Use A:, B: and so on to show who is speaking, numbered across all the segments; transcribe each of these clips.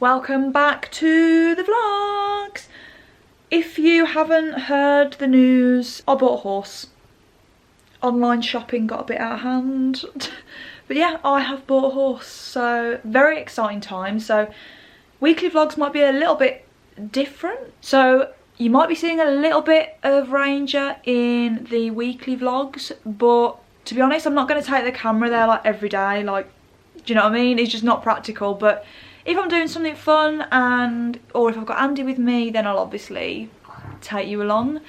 A: Welcome back to the vlogs. If you haven't heard the news, I bought a horse. Online shopping got a bit out of hand. But yeah, I have bought a horse, so very exciting time. So weekly vlogs might be a little bit different. So you might be seeing a little bit of Ranger in the weekly vlogs, but to be honest, I'm not going to take the camera there like every day. Like, do you know what I mean? It's just not practical. But if I'm doing something fun or if I've got Andy with me, then I'll obviously take you along.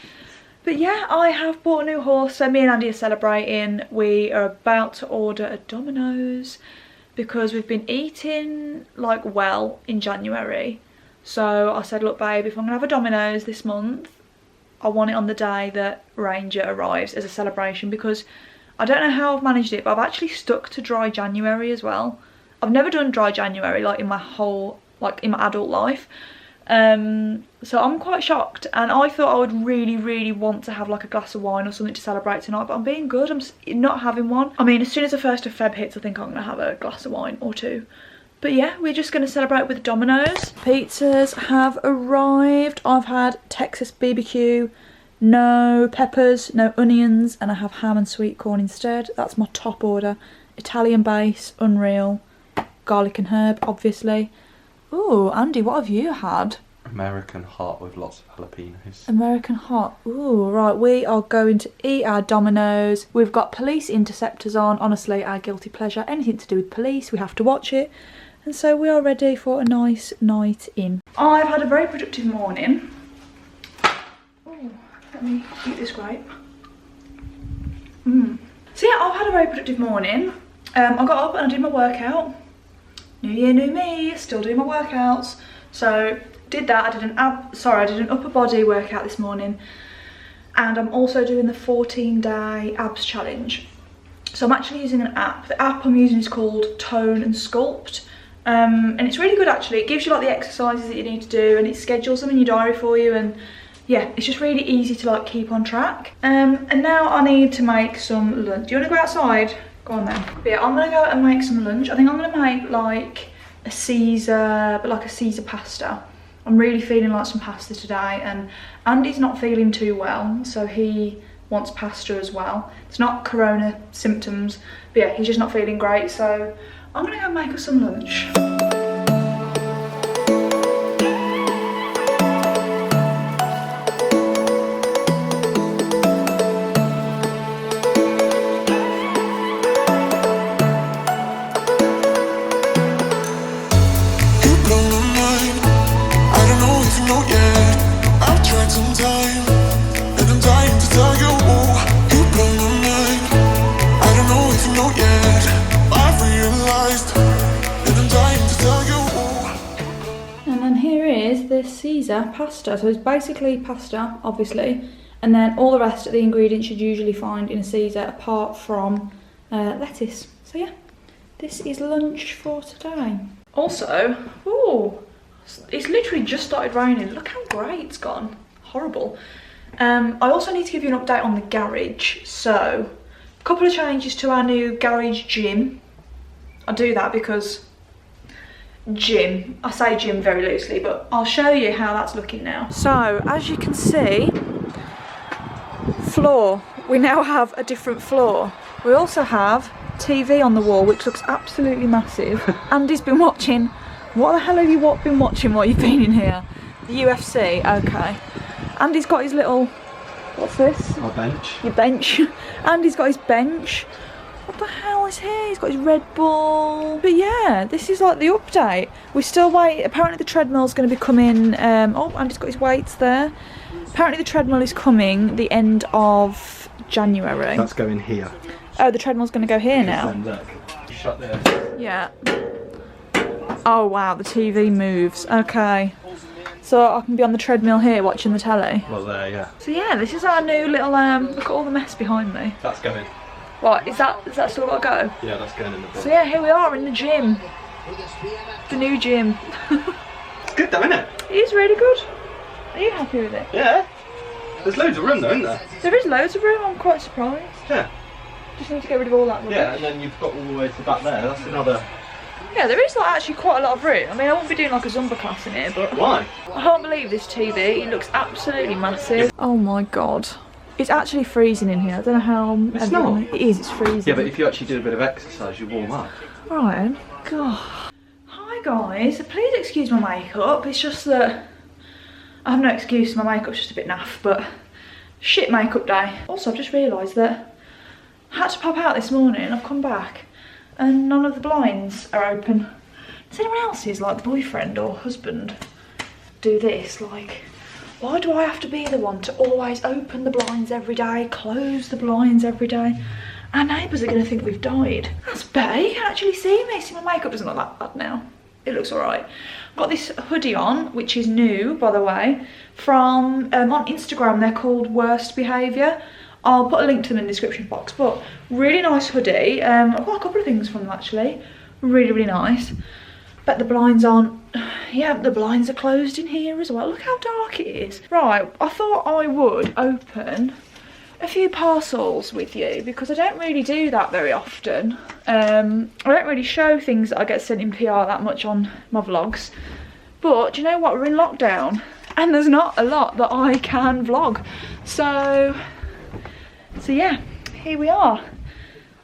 A: But yeah, I have bought a new horse, so me and Andy are celebrating. We are about to order a Domino's because we've been eating like well in January. So I said, look babe, if I'm gonna have a Domino's this month, I want it on the day that Ranger arrives as a celebration, because I don't know how I've managed it, but I've actually stuck to dry January as well. I've never done dry January like in my whole, like in my adult life. So I'm quite shocked, and I thought I would really want to have like a glass of wine or something to celebrate tonight, but I'm being good. I'm not having one. I mean, as soon as the 1st of Feb hits, I think I'm gonna have a glass of wine or two. But yeah, we're just gonna celebrate with Domino's. Pizzas have arrived. I've had Texas BBQ, no peppers, no onions, and I have ham and sweet corn instead. That's my top order. Italian base, unreal. Garlic and herb, obviously. Ooh, Andy, what have you had?
B: American hot with lots of jalapenos.
A: American hot. Ooh, right, we are going to eat our Domino's. We've got police interceptors on. Honestly, our guilty pleasure. Anything to do with police, we have to watch it. And so we are ready for a nice night in. I've had a very productive morning. Ooh, let me eat this grape. So yeah, I've had a very productive morning. I got up and I did my workout. New year, new me, still doing my workouts. So did that. I did an upper body workout this morning, and I'm also doing the 14-day abs challenge. So I'm actually using an app. The app I'm using is called Tone and Sculpt, and it's really good actually. It gives you like the exercises that you need to do, and it schedules them in your diary for you, and yeah, it's just really easy to like keep on track. And now I need to make some lunch. Do you want to go outside? Go on then. But yeah, I'm gonna go and make some lunch. I think I'm gonna make like a Caesar, but like a Caesar pasta. I'm really feeling like some pasta today, and Andy's not feeling too well, so he wants pasta as well. It's not corona symptoms, but yeah, he's just not feeling great, so I'm gonna go make us some lunch. Caesar pasta. So it's basically pasta, obviously, and then all the rest of the ingredients you'd usually find in a Caesar, apart from lettuce. So yeah, this is lunch for today. Also, ooh, it's literally just started raining. Look how grey it's gone. Horrible. I also need to give you an update on the garage. So a couple of changes to our new garage gym. I do that because gym, I say gym very loosely, but I'll show you how that's looking now. So as you can see, floor, we now have a different floor. We also have TV on the wall, which looks absolutely massive. Andy's been watching, what the hell have you been watching while you've been in here? The UFC, okay. Andy's got his little, what's this?
B: Our bench.
A: Your bench. Andy's got his bench. What the hell is here? He's got his Red Bull. But yeah, this is like the update. We're still waiting. Apparently the treadmill's going to be coming. Oh, Andy's got his weights there. Apparently the treadmill is coming the end of January.
B: That's going here.
A: Oh, the treadmill's going to go here now.
B: Then look, shut there.
A: Yeah. Oh wow, the TV moves. Okay. So I can be on the treadmill here watching the telly.
B: Well, there, yeah.
A: So yeah, this is our new little. Look at all the mess behind me.
B: That's going.
A: What, is that still got to go?
B: Yeah, that's going in the book.
A: So yeah, here we are in the gym. The new gym.
B: It's good though, isn't it?
A: It is really good. Are you happy with it?
B: Yeah. There's loads of room though, isn't there?
A: There is loads of room, I'm quite surprised.
B: Yeah.
A: Just need to get rid of all that rubbish.
B: Yeah, and then you've got all the way to the back there. That's another
A: Yeah, there is like actually quite a lot of room. I mean, I won't be doing like a Zumba class in here, but...
B: Why?
A: I can't believe this TV. It looks absolutely massive. Oh my god. It's actually freezing in here. I don't know how...
B: It's not.
A: It is, it's freezing.
B: Yeah, but if you actually do a bit of exercise, you warm up.
A: Right then. God. Hi guys. Please excuse my makeup. It's just that... I have no excuse. My makeup's just a bit naff, but... Shit makeup day. Also, I've just realised that I had to pop out this morning. I've come back and none of the blinds are open. Does anyone else's, like the boyfriend or husband, do this? Like, why do I have to be the one to always open the blinds every day, close the blinds every day? Our neighbours are going to think we've died. That's better. You can actually see me. See, my makeup doesn't look that bad now. It looks alright. I've got this hoodie on, which is new, by the way, from, on Instagram, they're called Worst Behaviour. I'll put a link to them in the description box, but really nice hoodie. I've got a couple of things from them actually. Really, really nice. Bet the blinds aren't, yeah, the blinds are closed in here as well. Look how dark it is. Right, I thought I would open a few parcels with you because I don't really do that very often. I don't really show things that I get sent in PR that much on my vlogs. But do you know what? We're in lockdown and there's not a lot that I can vlog. So yeah, here we are.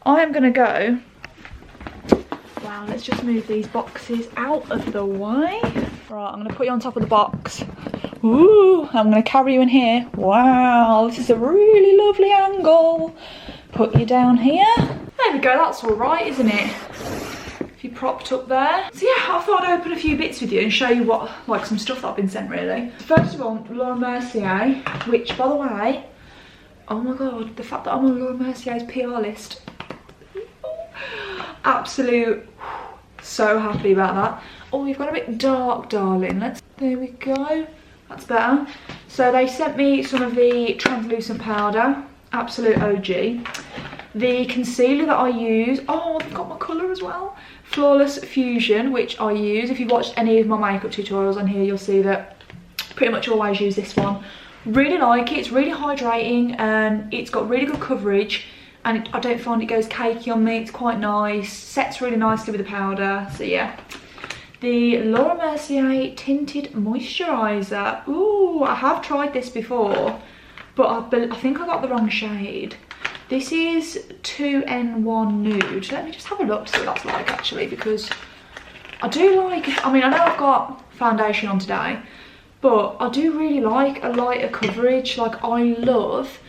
A: I am gonna go. Wow, let's just move these boxes out of the way. Right, I'm gonna put you on top of the box. Ooh, I'm gonna carry you in here. Wow, this is a really lovely angle. Put you down here. There we go, that's all right, isn't it? If you propped up there. So yeah, I thought I'd open a few bits with you and show you what, like some stuff that I've been sent really. First of all, Laura Mercier, which by the way, oh my god, the fact that I'm on Laura Mercier's PR list. Absolute, so happy about that. Oh, you've got a bit dark, darling. There we go. That's better. So they sent me some of the translucent powder, absolute OG. The concealer that I use, oh, they've got my colour as well. Flawless Fusion, which I use. If you've watched any of my makeup tutorials on here, you'll see that I pretty much always use this one. Really like it, it's really hydrating and it's got really good coverage and I don't find it goes cakey on me, it's quite nice, sets really nicely with the powder, so yeah. The Laura Mercier Tinted Moisturiser. Ooh, I have tried this before, but I think I got the wrong shade. This is 2N1 Nude. Let me just have a look to see what that's like actually, because I do like it. I mean, I know I've got foundation on today, but I do really like a lighter coverage. Like I love,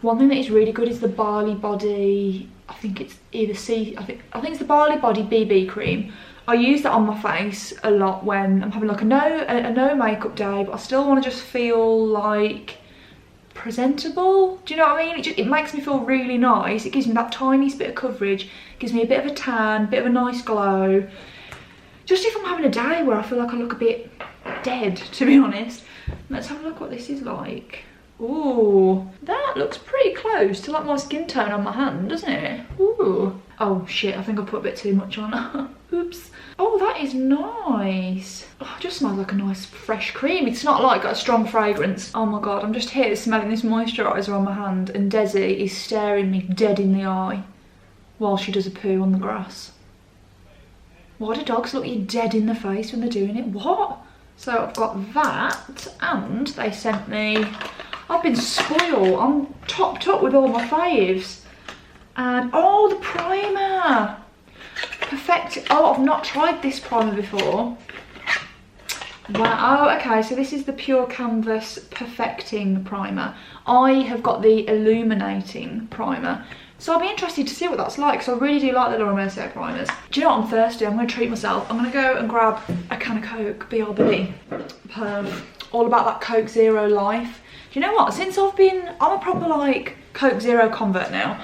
A: one thing that is really good is the Barley Body, I think it's either I think it's the Barley Body BB cream. I use that on my face a lot when I'm having like a no makeup day, but I still want to just feel like presentable. Do you know what I mean? It makes me feel really nice. It gives me that tiniest bit of coverage, gives me a bit of a tan, bit of a nice glow. Just if I'm having a day where I feel like I look a bit dead, to be honest. Let's have a look what this is like. Ooh, that looks pretty close to like my skin tone on my hand, doesn't it? Ooh. Oh shit, I think I put a bit too much on. Oops. Oh, that is nice. Oh, it just smells like a nice fresh cream. It's not like got a strong fragrance. Oh my god, I'm just here smelling this moisturiser on my hand and Desi is staring me dead in the eye while she does a poo on the grass. Why do dogs look you dead in the face when they're doing it? What? So I've got that and they sent me, I've been spoiled. I'm topped up with all my faves. And oh, the primer. Perfect. Oh, I've not tried this primer before. Wow. Oh, okay. So this is the Pure Canvas Perfecting Primer. I have got the Illuminating Primer. So I'll be interested to see what that's like, because I really do like the Laura Mercier primers. Do you know what, I'm thirsty, I'm going to treat myself. I'm going to go and grab a can of Coke, BRB. All about that Coke Zero life. Do you know what, since I'm a proper like Coke Zero convert now.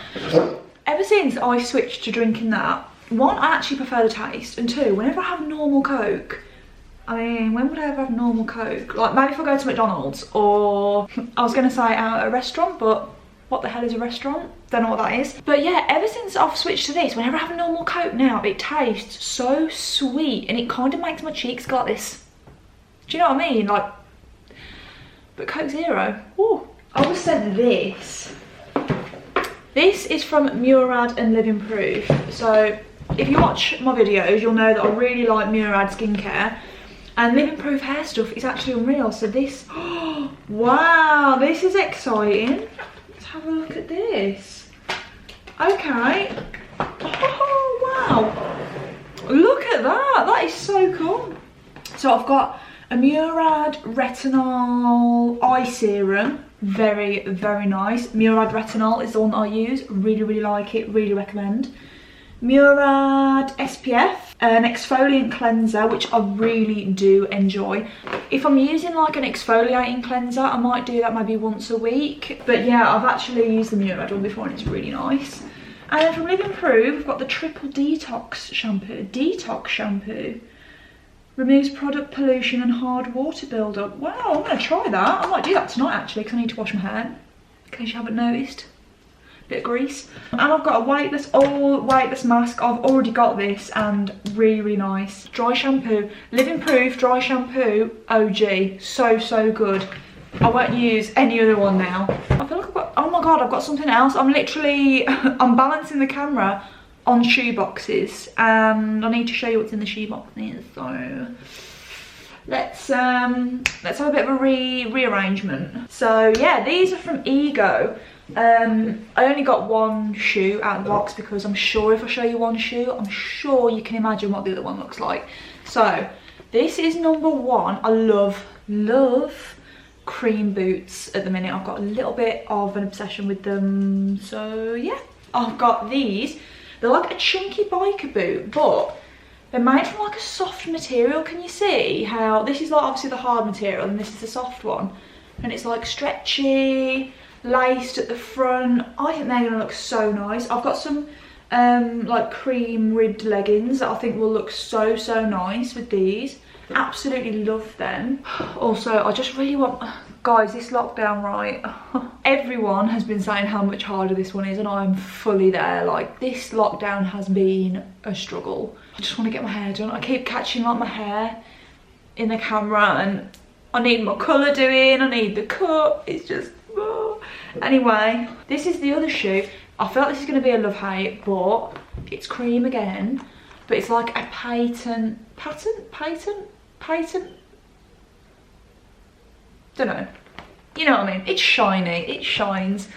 A: Ever since I switched to drinking that, one, I actually prefer the taste, and two, whenever I have normal Coke, I mean, when would I ever have normal Coke? Like maybe if I go to McDonald's, or I was going to say out at a restaurant, but what the hell is a restaurant? Don't know what that is. But yeah, ever since I've switched to this, whenever I have a normal Coke now, it tastes so sweet and it kind of makes my cheeks go like this. Do you know what I mean? Like, but Coke Zero, ooh. I was sent this. This is from Murad and Living Proof. So if you watch my videos, you'll know that I really like Murad skincare. And Living Proof hair stuff is actually unreal. So this, oh, wow, this is exciting. Let's have a look at this. Okay. Oh, wow. Look at that. That is so cool. So I've got a Murad Retinol Eye Serum. Very, very nice. Murad Retinol is the one that I use. Really, really like it. Really recommend. Murad SPF, an exfoliant cleanser, which I really do enjoy. If I'm using like an exfoliating cleanser, I might do that maybe once a week. But yeah, I've actually used the Murad one before and it's really nice. And then from Living Proof, I've got the Triple Detox Shampoo. Detox Shampoo. Removes product pollution and hard water buildup. Wow, I'm going to try that. I might do that tonight actually because I need to wash my hair. In case you haven't noticed. Bit of grease. And I've got a weightless, all weightless mask. I've already got this and really, really nice. Dry shampoo. Living Proof dry shampoo. OG. So, so good. I won't use any other one now. I feel like I've got, oh my god, I've got something else. I'm literally, I'm balancing the camera on shoe boxes and I need to show you what's in the shoe boxes. So let's have a bit of a rearrangement. So yeah, these are from Ego. I only got one shoe out of the box because I'm sure if I show you one shoe, I'm sure you can imagine what the other one looks like. So this is number one. I love cream boots at the minute. I've got a little bit of an obsession with them. So yeah, I've got these. They're like a chunky biker boot, but they're made from like a soft material. Can you see how this is like obviously the hard material and this is the soft one? And it's like stretchy, laced at the front. I think they're gonna look so nice. I've got some like cream ribbed leggings that I think will look so, so nice with these. Absolutely love them. Also, I just really want, guys, this lockdown, right? Everyone has been saying how much harder this one is and I'm fully there. Like, this lockdown has been a struggle. I just want to get my hair done. I keep catching like my hair in the camera and I need my colour doing, I need the cut. It's just, oh. Anyway, this is the other shoe. I feel like this is going to be a love-hate, but it's cream again. But it's like a patent, don't know. You know what I mean? It's shiny, it shines.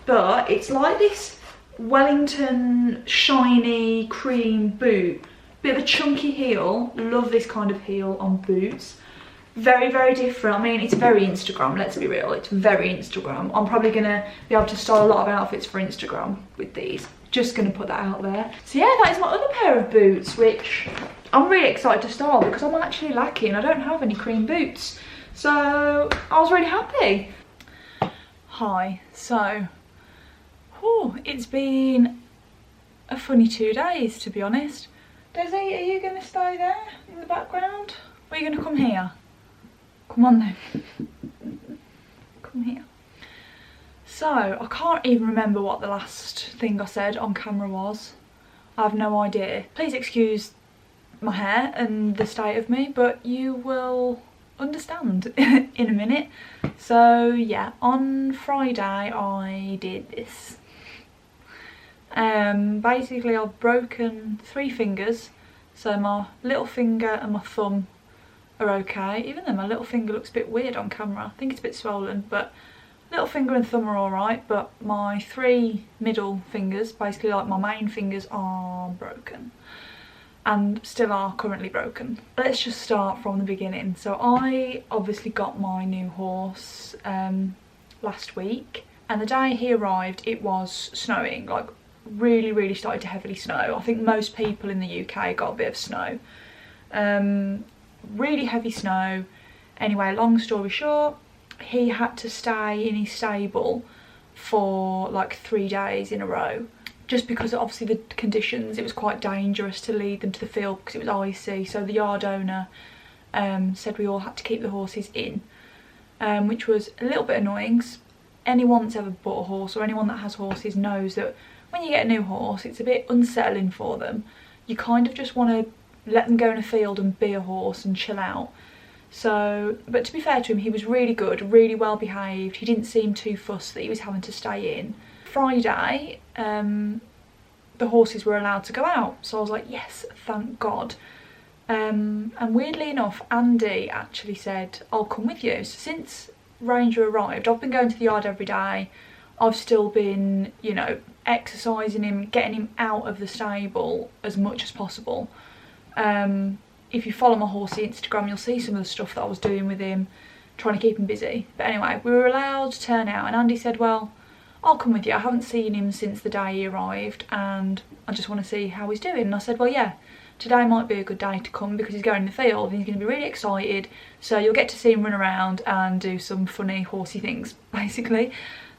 A: But it's like this Wellington shiny cream boot. Bit of a chunky heel. Love this kind of heel on boots. Very, very different. I mean, it's very Instagram, let's be real. It's very Instagram. I'm probably gonna be able to style a lot of outfits for Instagram with these. Just gonna put that out there. So yeah, that is my other pair of boots, which I'm really excited to style because I'm actually lacking. I don't have any cream boots. So I was really happy. Hi, so, it's been a funny 2 days, to be honest. Desi, are you gonna stay there in the background? Or are you gonna come here? Come on then. Come here. So, I can't even remember what the last thing I said on camera was. I have no idea. Please excuse my hair and the state of me, but you will understand in a minute. So yeah, on Friday I did this. Basically I've broken 3 fingers. So my little finger and my thumb are okay, even though my little finger looks a bit weird on camera. I think it's a bit swollen, but little finger and thumb are alright, but my 3 middle fingers, basically like my main fingers, are broken. And still are currently broken. Let's just start from the beginning. So I obviously got my new horse last week, and the day he arrived it was snowing, like really, really started to heavily snow. I think most people in the UK got a bit of snow. Really heavy snow. Anyway, long story short, he had to stay in his stable for like 3 days in a row, just because obviously the conditions, it was quite dangerous to lead them to the field because it was icy. So the yard owner said we all had to keep the horses in, which was a little bit annoying. Anyone that's ever bought a horse or anyone that has horses knows that when you get a new horse, it's a bit unsettling for them. You kind of just want to let them go in a field and be a horse and chill out. So, but to be fair to him, he was really good, really well behaved. He didn't seem too fussed that he was having to stay in. Friday, the horses were allowed to go out. So I was like, yes, thank God. And weirdly enough, Andy actually said, I'll come with you. So since Ranger arrived, I've been going to the yard every day. I've still been, you know, exercising him, getting him out of the stable as much as possible. If you follow my Horsey Instagram, you'll see some of the stuff that I was doing with him, trying to keep him busy. But anyway, we were allowed to turn out, and Andy said, well, I'll come with you. I haven't seen him since the day he arrived, and I just want to see how he's doing. And I said, well, yeah, today might be a good day to come because he's going in the field and he's going to be really excited. So you'll get to see him run around and do some funny horsey things, basically.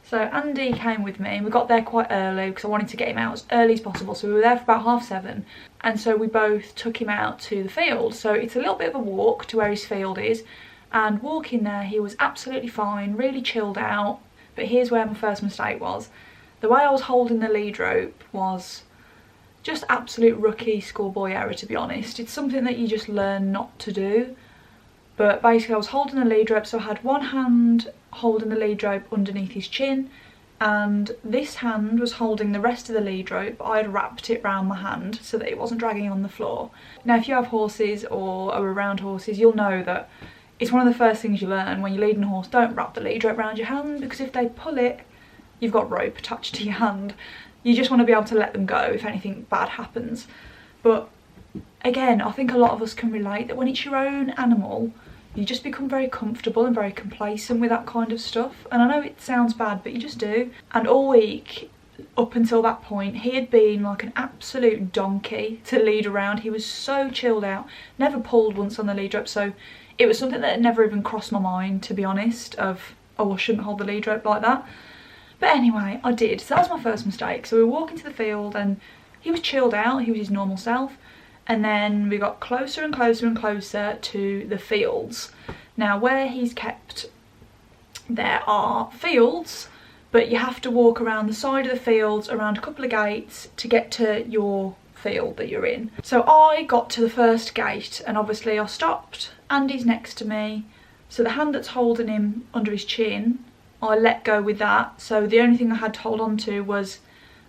A: So Andy came with me, and we got there quite early because I wanted to get him out as early as possible. So we were there for about 7:30, and so we both took him out to the field. So it's a little bit of a walk to where his field is, and walking there he was absolutely fine, really chilled out. But here's where my first mistake was. The way I was holding the lead rope was just absolute rookie schoolboy error, to be honest. It's something that you just learn not to do. But basically I was holding the lead rope, so I had one hand holding the lead rope underneath his chin, and this hand was holding the rest of the lead rope. I had wrapped it around my hand so that it wasn't dragging on the floor. Now if you have horses or are around horses, you'll know that it's one of the first things you learn when you're leading a horse. Don't wrap the lead rope around your hand, because if they pull it, you've got rope attached to your hand. You just want to be able to let them go if anything bad happens. But again, I think a lot of us can relate that when it's your own animal, you just become very comfortable and very complacent with that kind of stuff. And I know it sounds bad, but you just do. And all week, up until that point, he had been like an absolute donkey to lead around. He was so chilled out, never pulled once on the lead rope. So it was something that had never even crossed my mind, to be honest, of, oh, I shouldn't hold the lead rope like that. But anyway, I did. So that was my first mistake. So we were walking to the field and he was chilled out, he was his normal self. And then we got closer and closer and closer to the fields. Now where he's kept, there are fields, but you have to walk around the side of the fields, around a couple of gates to get to your field that you're in. So I got to the first gate and obviously I stopped. Andy's next to me, so the hand that's holding him under his chin, I let go with that. So the only thing I had to hold on to was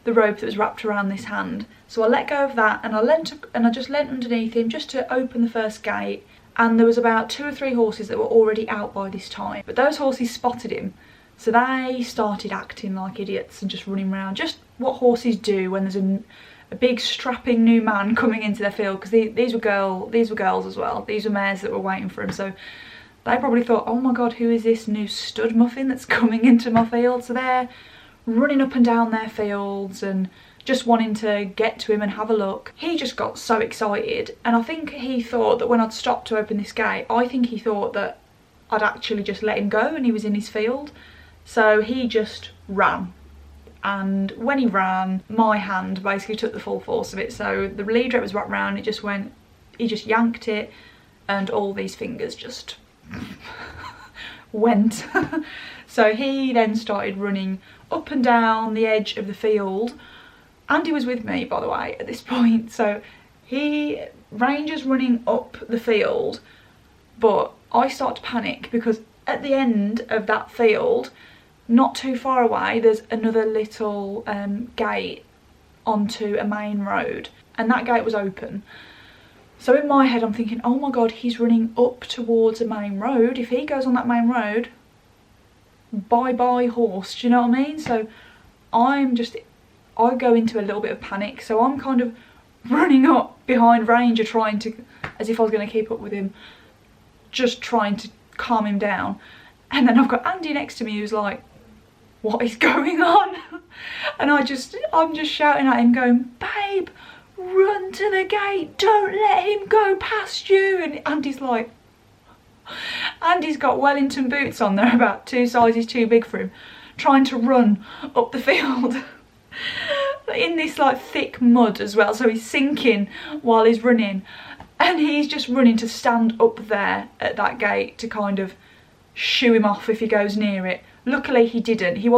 A: the rope that was wrapped around this hand. So I let go of that and I just leant underneath him just to open the first gate. And there was about 2 or 3 horses that were already out by this time. But those horses spotted him, so they started acting like idiots and just running around. Just what horses do when there's a big strapping new man coming into their field, because these were girls as well. These were mares that were waiting for him. So they probably thought, oh my god, who is this new stud muffin that's coming into my field? So they're running up and down their fields and just wanting to get to him and have a look. He just got so excited, and I think he thought that when I'd stopped to open this gate, I think he thought that I'd actually just let him go and he was in his field. So he just ran. And when he ran, my hand basically took the full force of it. So the lead rope was wrapped round, it just went, he just yanked it, and all these fingers just went. So he then started running up and down the edge of the field. Andy was with me, by the way, at this point. So Ranger's running up the field, but I start to panic because at the end of that field, not too far away, there's another little gate onto a main road, and that gate was open. So in my head I'm thinking, oh my god, he's running up towards a main road. If he goes on that main road, bye bye horse, do you know what I mean? So I go into a little bit of panic. So I'm kind of running up behind Ranger, trying to, as if I was going to keep up with him, just trying to calm him down. And then I've got Andy next to me who's like, what is going on? And I'm just shouting at him going, babe, run to the gate, don't let him go past you. And Andy's like, Andy's got Wellington boots on, they're about 2 sizes too big for him, trying to run up the field in this like thick mud as well, so he's sinking while he's running, and he's just running to stand up there at that gate to kind of shoo him off if he goes near it. Luckily he didn't. He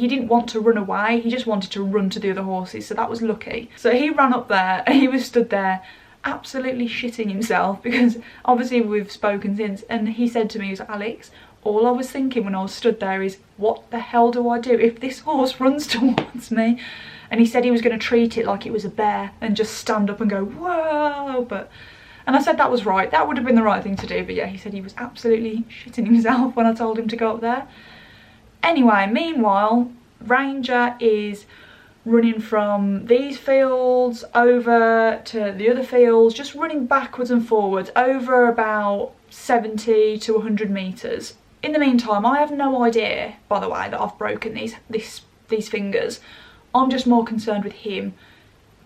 A: didn't want to run away, he just wanted to run to the other horses, so that was lucky. So he ran up there and he was stood there absolutely shitting himself, because obviously we've spoken since, and he said to me, he was like, Alex, all I was thinking when I was stood there is, what the hell do I do if this horse runs towards me? And he said he was going to treat it like it was a bear and just stand up and go, whoa, and I said that was right, that would have been the right thing to do, but yeah, he said he was absolutely shitting himself when I told him to go up there. Anyway, meanwhile, Ranger is running from these fields over to the other fields, just running backwards and forwards over about 70 to 100 metres. In the meantime, I have no idea, by the way, that I've broken these fingers. I'm just more concerned with him.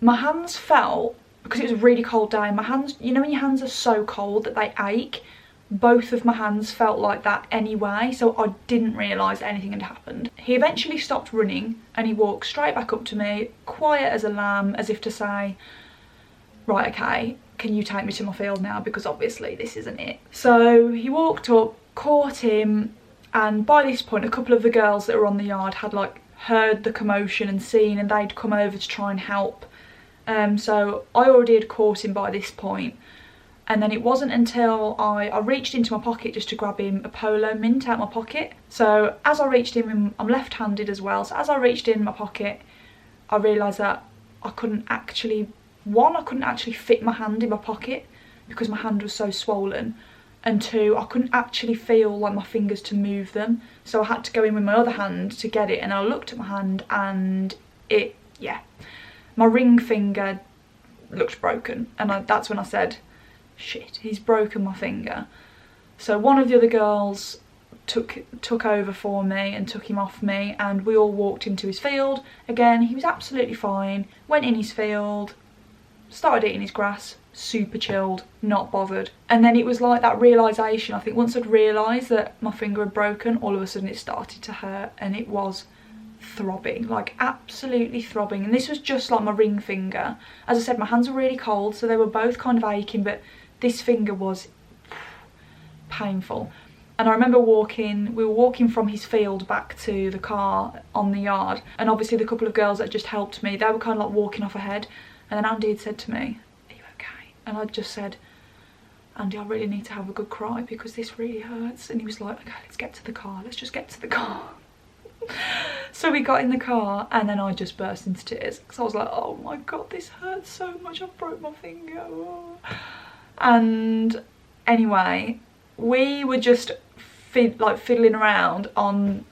A: My hands felt, because it was a really cold day, my hands, you know when your hands are so cold that they ache? Both of my hands felt like that anyway, so I didn't realise anything had happened. He eventually stopped running and he walked straight back up to me, quiet as a lamb, as if to say, right, okay, can you take me to my field now, because obviously this isn't it. So he walked up, caught him, and by this point a couple of the girls that were on the yard had like heard the commotion and seen, and they'd come over to try and help. So I already had caught him by this point. And then it wasn't until I reached into my pocket just to grab him a polo mint out my pocket. So as I reached him, I'm left-handed as well, so as I reached in my pocket, I realised that I couldn't actually fit my hand in my pocket because my hand was so swollen, and two, I couldn't actually feel like my fingers to move them. So I had to go in with my other hand to get it, and I looked at my hand and my ring finger looked broken, and that's when I said, shit, he's broken my finger. So one of the other girls took over for me and took him off me, and we all walked him to his field. Again, he was absolutely fine, went in his field, started eating his grass, super chilled, not bothered. And then it was like that realisation, I think once I'd realised that my finger had broken, all of a sudden it started to hurt, and it was throbbing, like absolutely throbbing. And this was just like my ring finger. As I said, my hands were really cold, so they were both kind of aching, but this finger was painful. And I remember we were walking from his field back to the car on the yard, and obviously the couple of girls that just helped me, they were kind of like walking off ahead, and then Andy had said to me, are you okay? And I just said, Andy, I really need to have a good cry because this really hurts. And he was like, okay, let's get to the car, let's just get to the car. So we got in the car, and then I just burst into tears because I was like, oh my god, this hurts so much, I've broke my finger. And anyway, we were just fiddling around on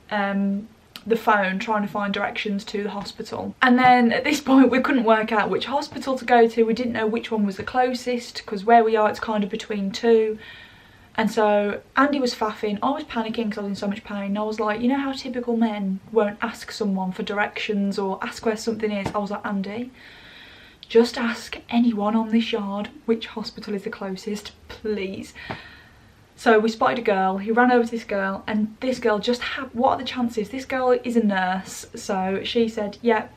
A: the phone trying to find directions to the hospital. And then at this point we couldn't work out which hospital to go to. We didn't know which one was the closest because where we are it's kind of between two. And so Andy was faffing, I was panicking because I was in so much pain. I was like, you know how typical men won't ask someone for directions or ask where something is? I was like, Andy, just ask anyone on this yard which hospital is the closest, please. So we spotted a girl, he ran over to this girl, and this girl just had, what are the chances? This girl is a nurse, so she said, yep,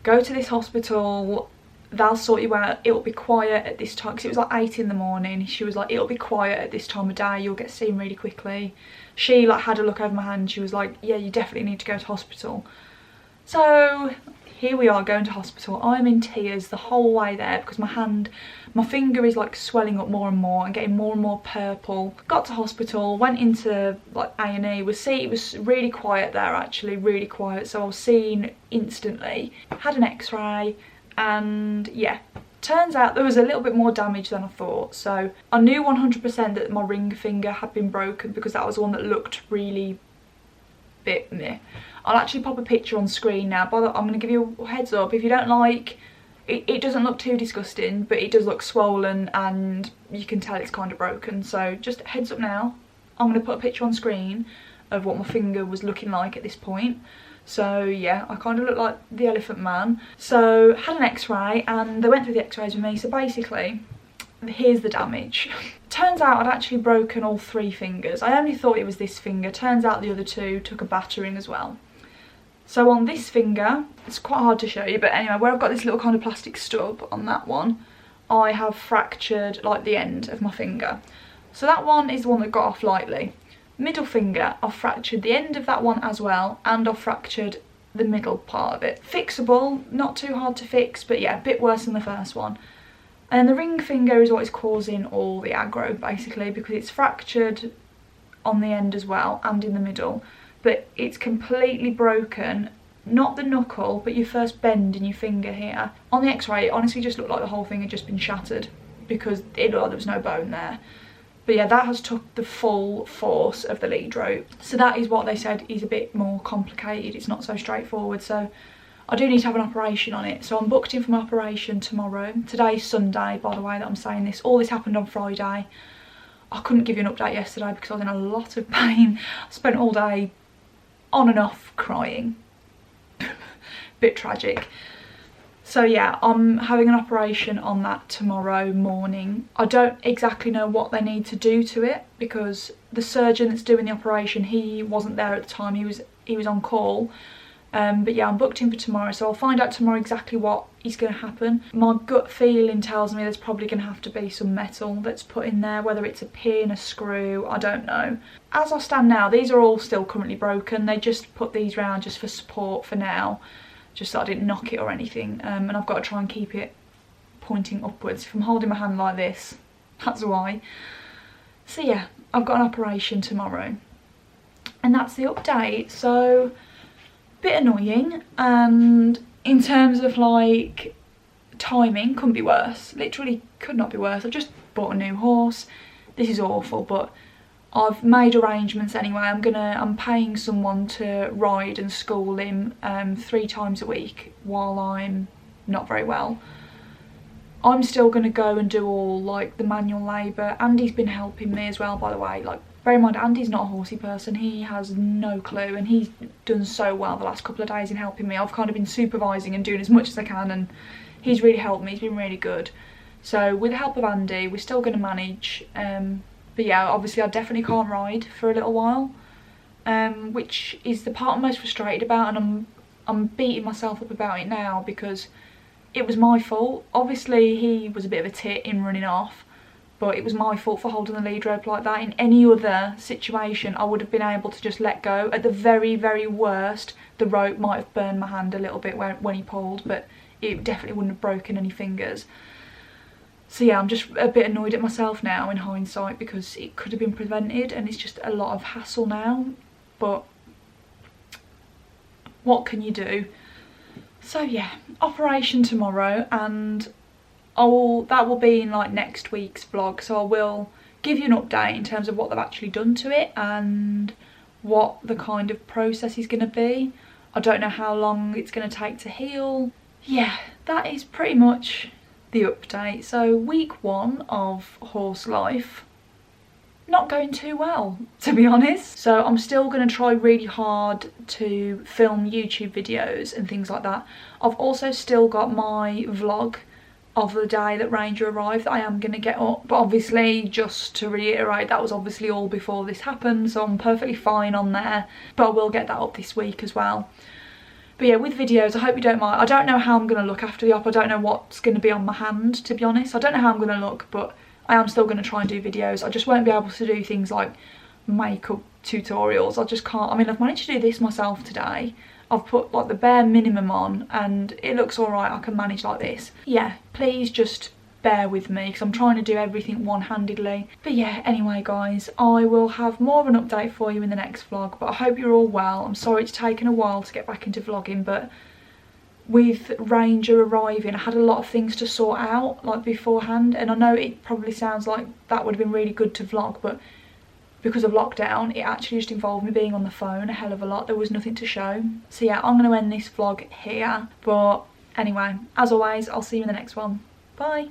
A: go to this hospital, they'll sort you out, it'll be quiet at this time, because it was like 8 in the morning. She was like, it'll be quiet at this time of day, you'll get seen really quickly. She like had a look over my hand, she was like, yeah, you definitely need to go to hospital. So here we are going to hospital. I'm in tears the whole way there because my finger is like swelling up more and more and getting more and more purple. Got to hospital, went into like A&E, it was really quiet there actually, really quiet, so I was seen instantly. Had an x-ray, and yeah, turns out there was a little bit more damage than I thought. So I knew 100% that my ring finger had been broken because that was the one that looked really bit meh. I'll actually pop a picture on screen now, but I'm going to give you a heads up. If you don't like, it doesn't look too disgusting, but it does look swollen and you can tell it's kind of broken. So just heads up now, I'm going to put a picture on screen of what my finger was looking like at this point. So yeah, I kind of look like the Elephant Man. So had an x-ray and they went through the x-rays with me. So basically, here's the damage. Turns out I'd actually broken all 3 fingers. I only thought it was this finger. Turns out the other 2 took a battering as well. So on this finger, it's quite hard to show you, but anyway, where I've got this little kind of plastic stub on that one, I have fractured like the end of my finger. So that one is the one that got off lightly. Middle finger, I've fractured the end of that one as well, and I've fractured the middle part of it. Fixable, not too hard to fix, but yeah, a bit worse than the first one. And the ring finger is what is causing all the aggro basically, because it's fractured on the end as well and in the middle, but it's completely broken not the knuckle, but your first bend in your finger here. On the x-ray, it honestly just looked like the whole thing had just been shattered because it looked like there was no bone there. But yeah, that has took the full force of the lead rope. So that is what they said is a bit more complicated. It's not so straightforward. So I do need to have an operation on it. So I'm booked in for my operation tomorrow. Today's Sunday, by the way, that I'm saying this. All this happened on Friday. I couldn't give you an update yesterday because I was in a lot of pain. I spent all day on and off crying. Bit tragic. So yeah, I'm having an operation on that tomorrow morning. I don't exactly know what they need to do to it because the surgeon that's doing the operation, he wasn't there at the time. He was on call. But yeah, I'm booked in for tomorrow, so I'll find out tomorrow exactly what is going to happen. My gut feeling tells me there's probably going to have to be some metal that's put in there, whether it's a pin, a screw, I don't know. As I stand now, these are all still currently broken. They just put these round just for support for now, just so I didn't knock it or anything. And I've got to try and keep it pointing upwards. If I'm holding my hand like this, that's why. So yeah, I've got an operation tomorrow. And that's the update. So bit annoying, and in terms of like timing, couldn't be worse. Literally could not be worse. I've just bought a new horse. This is awful, but I've made arrangements anyway. I'm paying someone to ride and school him 3 times a week while I'm not very well. I'm still going to go and do all like the manual labour. Andy's been helping me as well, by the way. Like, bear in mind, Andy's not a horsey person. He has no clue, and he's done so well the last couple of days in helping me. I've kind of been supervising and doing as much as I can, and he's really helped me. He's been really good. So with the help of Andy, we're still going to manage. But yeah, obviously I definitely can't ride for a little while, which is the part I'm most frustrated about, and I'm beating myself up about it now because it was my fault. Obviously he was a bit of a tit in running off, but it was my fault for holding the lead rope like that. In any other situation, I would have been able to just let go. At the very, very worst, the rope might have burned my hand a little bit when he pulled, but it definitely wouldn't have broken any fingers. So yeah, I'm just a bit annoyed at myself now in hindsight because it could have been prevented, and it's just a lot of hassle now. But what can you do? So yeah, operation tomorrow, and that will be in like next week's vlog, so I will give you an update in terms of what they've actually done to it and what the kind of process is going to be. I don't know how long it's going to take to heal. Yeah, that is pretty much the update. So week 1 of horse life, not going too well, to be honest. So I'm still going to try really hard to film YouTube videos and things like that. I've also still got my vlog of the day that Ranger arrived that I am going to get up, but obviously, just to reiterate, that was obviously all before this happened, so I'm perfectly fine on there, but I will get that up this week as well. But yeah, with videos, I hope you don't mind. I don't know how I'm going to look after the op. I don't know what's going to be on my hand, to be honest. I don't know how I'm going to look, but I am still going to try and do videos. I just won't be able to do things like makeup tutorials. I just can't. I mean, I've managed to do this myself today. I've put like the bare minimum on and it looks alright. I can manage like this. Yeah, please just bear with me because I'm trying to do everything one-handedly. But yeah, anyway guys, I will have more of an update for you in the next vlog, but I hope you're all well. I'm sorry it's taken a while to get back into vlogging, but with Ranger arriving, I had a lot of things to sort out like beforehand, and I know it probably sounds like that would have been really good to vlog, but because of lockdown, it actually just involved me being on the phone a hell of a lot. There was nothing to show. So yeah, I'm going to end this vlog here. But anyway, as always, I'll see you in the next one. Bye.